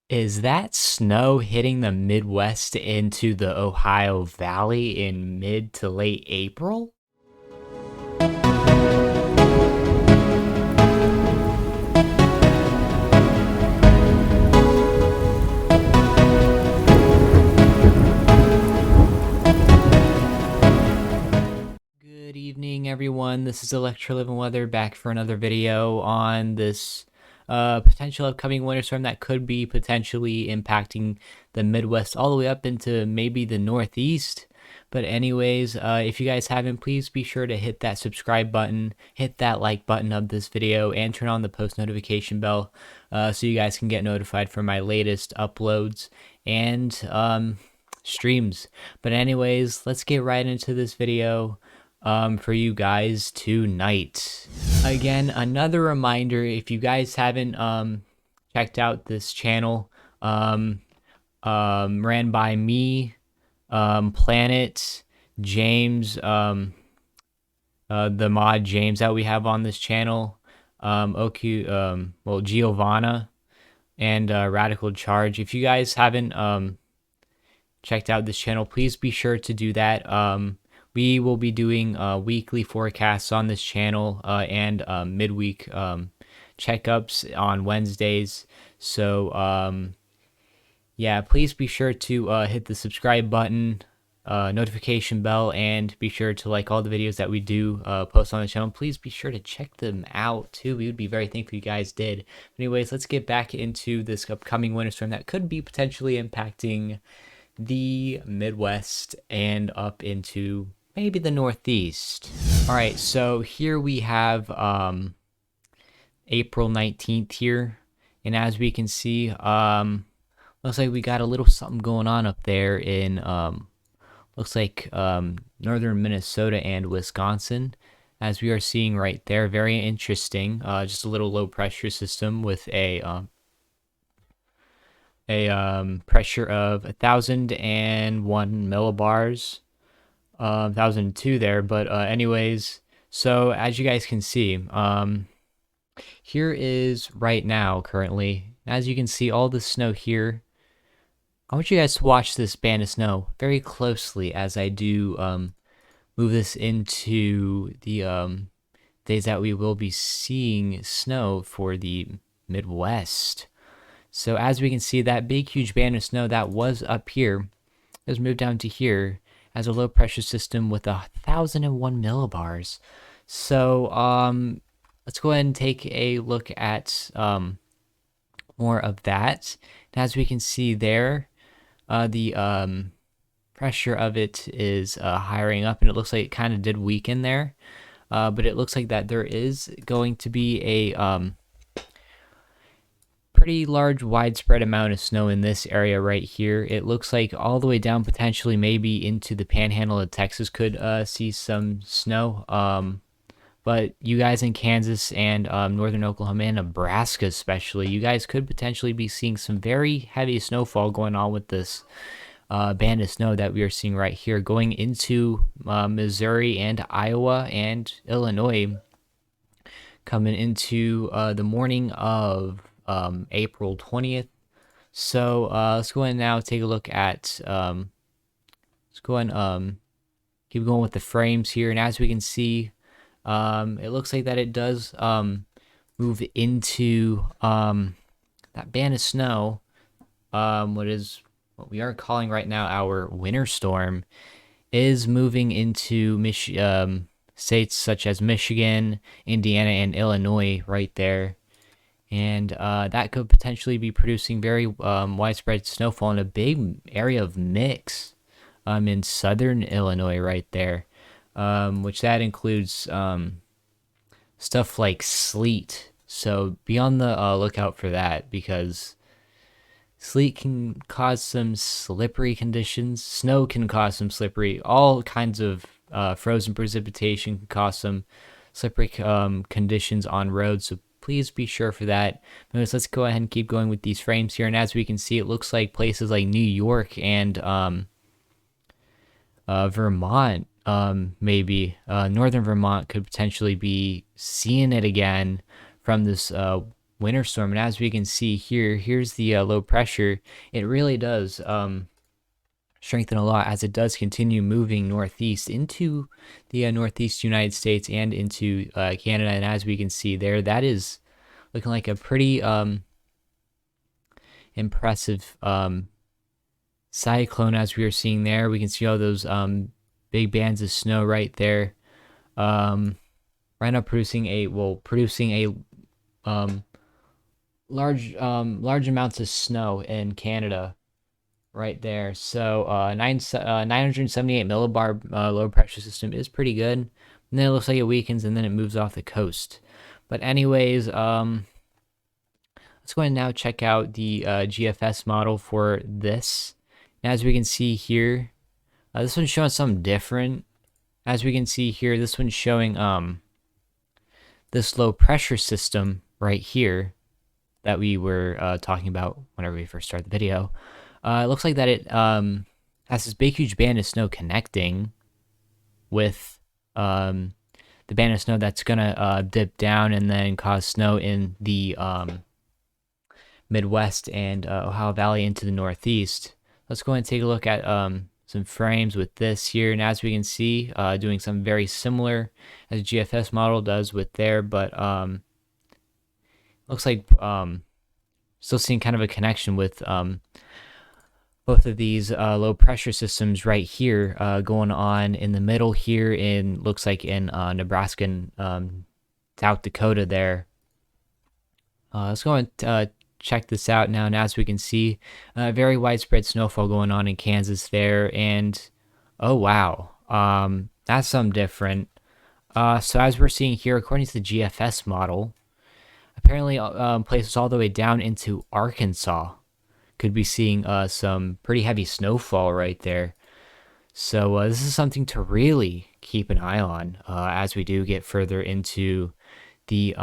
Is that snow hitting the Midwest into the Ohio Valley in mid to late April? Good evening, everyone. This is Electro Living Weather back for another video on this potential upcoming winter storm that could be potentially impacting the Midwest all the way up into maybe the Northeast. But anyways, if you guys haven't, please be sure to hit that subscribe button, hit that like button of this video, and turn on the post notification bell so you guys can get notified for my latest uploads and streams. But anyways, let's get right into this video for you guys tonight. Again, another reminder, if you guys haven't checked out this channel, ran by me, Planet, James, the mod James that we have on this channel, Giovanna, and Radical Charge. If you guys haven't checked out this channel, please be sure to do that. We will be doing weekly forecasts on this channel and midweek checkups on Wednesdays. So yeah, please be sure to hit the subscribe button, notification bell, and be sure to like all the videos that we do post on the channel. Please be sure to check them out too. We would be very thankful you guys did. Anyways, let's get back into this upcoming winter storm that could be potentially impacting the Midwest and up into maybe the Northeast. All right, so here we have April 19th here, and as we can see, looks like we got a little something going on up there in looks like northern Minnesota and Wisconsin, as we are seeing right there. Very interesting. Just a little low pressure system with a pressure of 1,001 millibars. 1,002 there, but anyways, so as you guys can see, here is right now currently, as you can see, all the snow here. I want you guys to watch this band of snow very closely as I do move this into the days that we will be seeing snow for the Midwest. So as we can see, that big huge band of snow that was up here has moved down to here as a low pressure system with 1,001 millibars. So let's go ahead and take a look at more of that. And as we can see there, the pressure of it is hiring up, and it looks like it kind of did weaken there. But it looks like that there is going to be a pretty large widespread amount of snow in this area right here. It looks like all the way down, potentially maybe into the panhandle of Texas could see some snow. But you guys in Kansas and northern Oklahoma and Nebraska especially, you guys could potentially be seeing some very heavy snowfall going on with this band of snow that we are seeing right here going into Missouri and Iowa and Illinois, coming into the morning of April 20th. So let's go ahead and now take a look at let's go ahead and keep going with the frames here, and as we can see, it looks like that it does move into that band of snow, what we are calling right now our winter storm, is moving into states such as Michigan, Indiana, and Illinois right there. And that could potentially be producing very widespread snowfall in a big area of mix in southern Illinois right there, which that includes stuff like sleet. So be on the lookout for that, because sleet can cause some slippery conditions. Snow can cause some slippery, all kinds of frozen precipitation can cause some slippery conditions on roads. So please be sure for that. Anyways, let's go ahead and keep going with these frames here. And as we can see, it looks like places like New York and Vermont, maybe northern Vermont, could potentially be seeing it again from this winter storm. And as we can see here, here's the low pressure. It really does strengthen a lot as it does continue moving northeast into the northeast United States and into Canada. And as we can see there, that is looking like a pretty impressive cyclone. As we are seeing there, we can see all those big bands of snow right there. Right now producing a large amounts of snow in Canada right there. So 978 millibar low pressure system is pretty good. And then it looks like it weakens and then it moves off the coast. But anyways, let's go ahead and now check out the GFS model for this. And as we can see here, this one's showing something different. As we can see here, this one's showing this low pressure system right here that we were talking about whenever we first started the video. It looks like that it has this big huge band of snow connecting with the band of snow that's gonna dip down and then cause snow in the Midwest and Ohio Valley into the Northeast. Let's go ahead and take a look at some frames with this here. And as we can see, doing something very similar as GFS model does with there, but looks like still seeing kind of a connection with both of these low pressure systems right here going on in the middle here in looks like in Nebraska and South Dakota there. Let's go and check this out now. And as we can see, very widespread snowfall going on in Kansas there. And oh wow, that's something different. So as we're seeing here, according to the GFS model, apparently places all the way down into Arkansas could be seeing some pretty heavy snowfall right there. So this is something to really keep an eye on as we do get further into the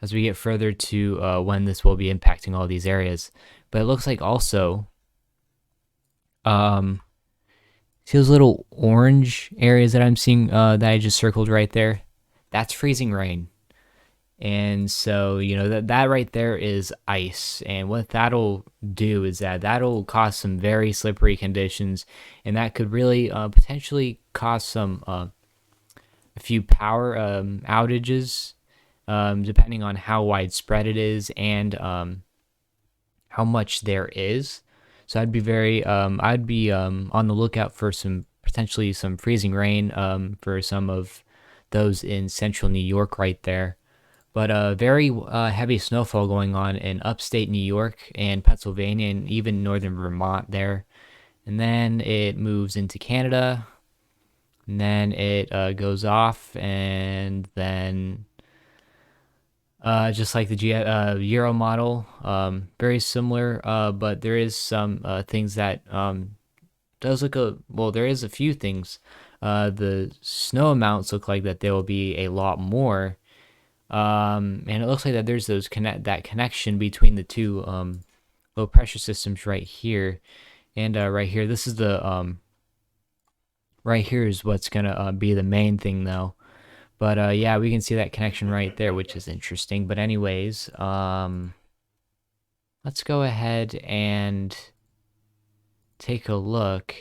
as we get further to when this will be impacting all these areas. But it looks like also see those little orange areas that I'm seeing that I just circled right there? That's freezing rain. And so, you know, that right there is ice. And what that'll do is that'll cause some very slippery conditions. And that could really potentially cause some, a few power outages, depending on how widespread it is and how much there is. So I'd be on the lookout for potentially some freezing rain for some of those in central New York right there. But very heavy snowfall going on in upstate New York and Pennsylvania and even northern Vermont there. And then it moves into Canada. And then it goes off. And then just like the Euro model, very similar. But there is some things that does look there is a few things. The snow amounts look like that there will be a lot more. And it looks like that there's that connection between the two low pressure systems right here and right here. This is the right here is what's gonna be the main thing though. But yeah, we can see that connection right there, which is interesting. But anyways, let's go ahead and take a look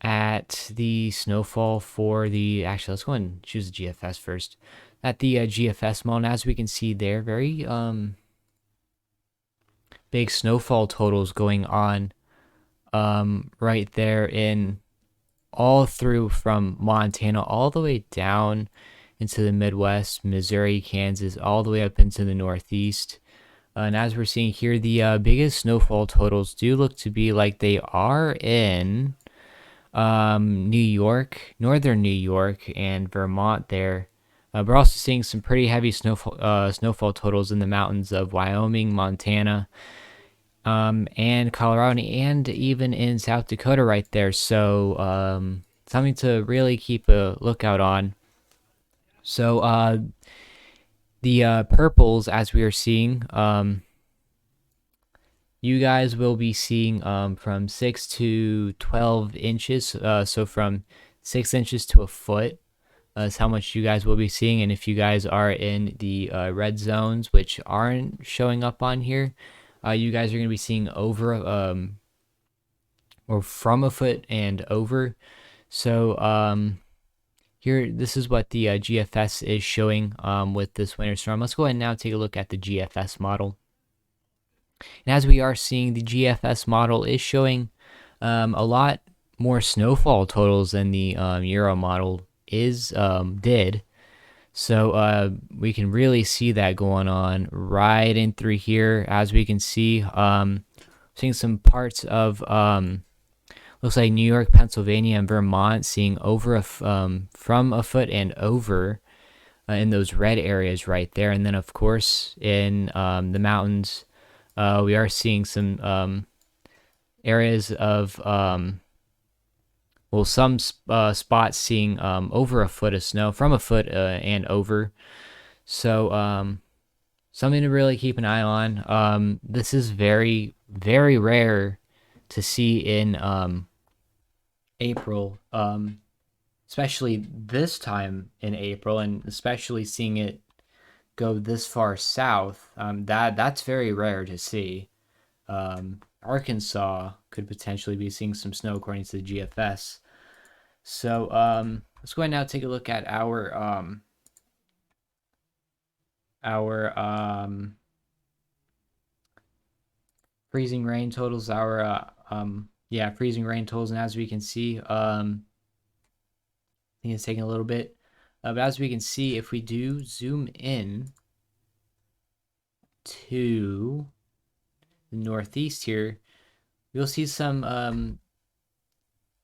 at the snowfall for the. Actually, let's go ahead and choose the GFS first. At the GFS model, and as we can see there, very big snowfall totals going on right there in all through from Montana all the way down into the Midwest, Missouri, Kansas, all the way up into the Northeast. And as we're seeing here, the biggest snowfall totals do look to be like they are in New York, northern New York, and Vermont there. We're also seeing some pretty heavy snowfall totals in the mountains of Wyoming, Montana, and Colorado, and even in South Dakota right there. So something to really keep a lookout on. So the purples, as we are seeing, you guys will be seeing from 6 to 12 inches. So from 6 inches to a foot. is how much you guys will be seeing. And if you guys are in the red zones, which aren't showing up on here, you guys are going to be seeing over or from a foot and over. So here, this is what the GFS is showing with this winter storm. Let's go ahead and now take a look at the GFS model. And as we are seeing, the GFS model is showing a lot more snowfall totals than the Euro model did. So we can really see that going on right in through here. As we can see, seeing some parts of looks like New York, Pennsylvania, and Vermont seeing over from a foot and over in those red areas right there. And then of course in the mountains, we are seeing some areas of some spots seeing over a foot of snow, from a foot and over. So something to really keep an eye on. This is very, very rare to see in April, especially this time in April, and especially seeing it go this far south. That's very rare to see. Arkansas could potentially be seeing some snow according to the GFS. So let's go ahead and now take a look at our freezing rain totals, freezing rain totals. And as we can see, I think it's taking a little bit, but as we can see, if we do zoom in to the northeast here, you'll see some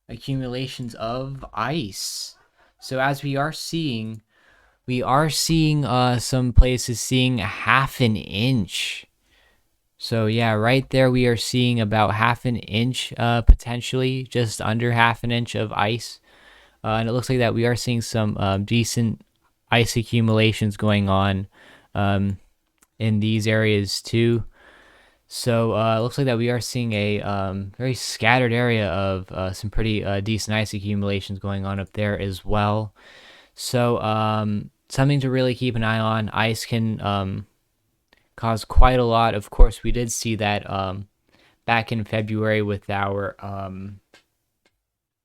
accumulations of ice. So as we are seeing some places seeing half an inch. So yeah, right there we are seeing about half an inch, potentially just under half an inch of ice. And it looks like that we are seeing some decent ice accumulations going on in these areas too. So it looks like that we are seeing a very scattered area of some pretty decent ice accumulations going on up there as well. So something to really keep an eye on. Ice can cause quite a lot. Of course, we did see that back in February with our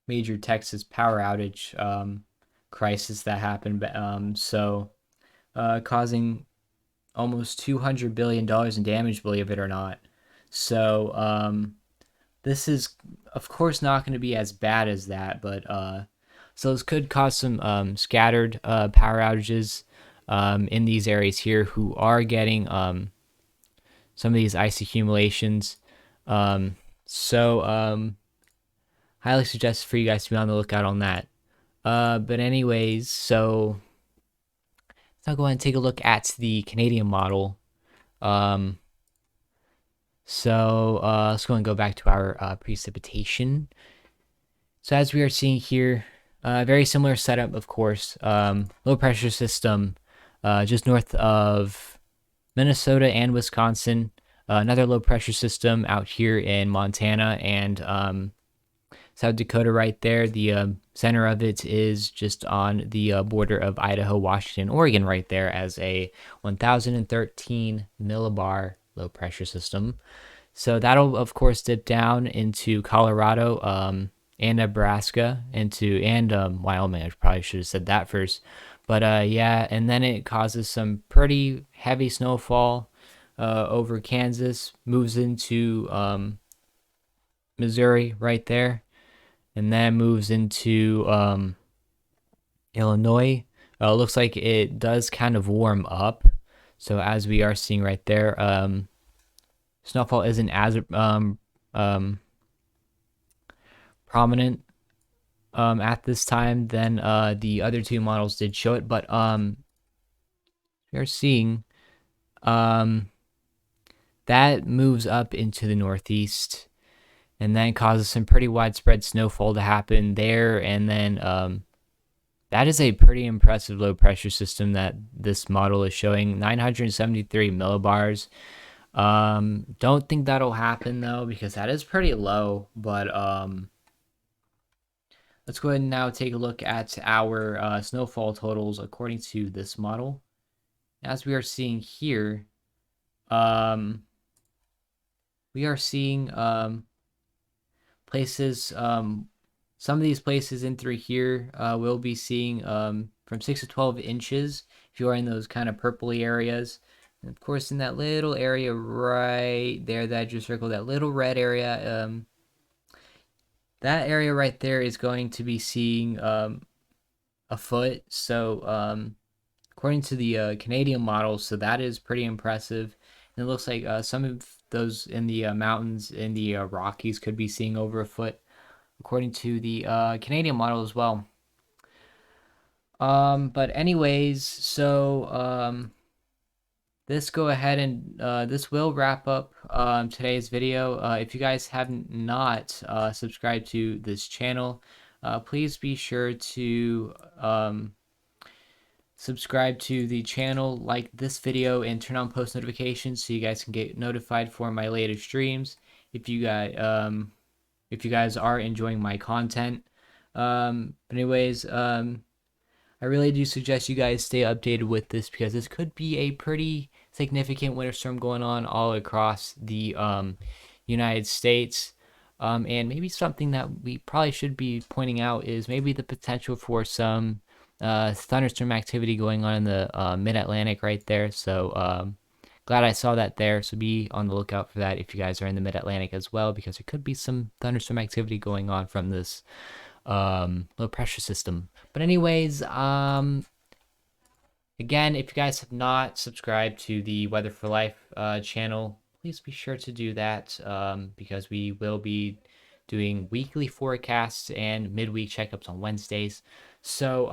major Texas power outage crisis that happened. Causing almost $200 billion in damage, believe it or not. So this is, of course, not going to be as bad as that, but so this could cause some scattered power outages in these areas here who are getting some of these ice accumulations. Highly suggest for you guys to be on the lookout on that. But anyways, so let's now go ahead and take a look at the Canadian model. Let's go and go back to our precipitation. So as we are seeing here, very similar setup, of course. Low pressure system just north of Minnesota and Wisconsin. Another low pressure system out here in Montana and South Dakota right there. The center of it is just on the border of Idaho, Washington, Oregon right there as a 1013 millibar low pressure system. So that'll, of course, dip down into Colorado and Nebraska and Wyoming. I probably should have said that first. But yeah, and then it causes some pretty heavy snowfall over Kansas, moves into Missouri right there, and then moves into Illinois. Looks like it does kind of warm up. So as we are seeing right there, snowfall isn't as prominent at this time than the other two models did show it, but we are seeing that moves up into the northeast and then causes some pretty widespread snowfall to happen there. And then that is a pretty impressive low pressure system that this model is showing, 973 millibars. Don't think that'll happen though, because that is pretty low, but Let's go ahead and now take a look at our snowfall totals according to this model. As we are seeing here, um, we are seeing places, some of these places in through here we'll be seeing from 6 to 12 inches if you are in those kind of purpley areas. And of course, in that little area right there that I just circled, that little red area, that area right there is going to be seeing a foot. So according to the Canadian model, so that is pretty impressive. And it looks like some of those in the mountains in the Rockies could be seeing over a foot, according to the Canadian model as well. But anyways, so this go ahead and this will wrap up today's video. If you guys have not subscribed to this channel, please be sure to subscribe to the channel, like this video, and turn on post notifications so you guys can get notified for my latest streams. If you guys are enjoying my content. But anyways, I really do suggest you guys stay updated with this because this could be a pretty significant winter storm going on all across the United States. And maybe something that we probably should be pointing out is maybe the potential for some thunderstorm activity going on in the mid-Atlantic right there. So glad I saw that there. So be on the lookout for that if you guys are in the mid-Atlantic as well, because there could be some thunderstorm activity going on from this low pressure system. But anyways, again, if you guys have not subscribed to the Weather for Life channel, please be sure to do that because we will be doing weekly forecasts and midweek checkups on Wednesdays. So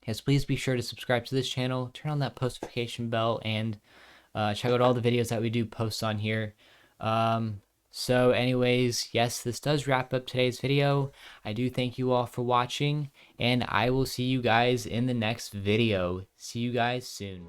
yes, please be sure to subscribe to this channel, turn on that post notification bell, and check out all the videos that we do post on here. So anyways, yes, this does wrap up today's video. I do thank you all for watching, and I will see you guys in the next video. See you guys soon.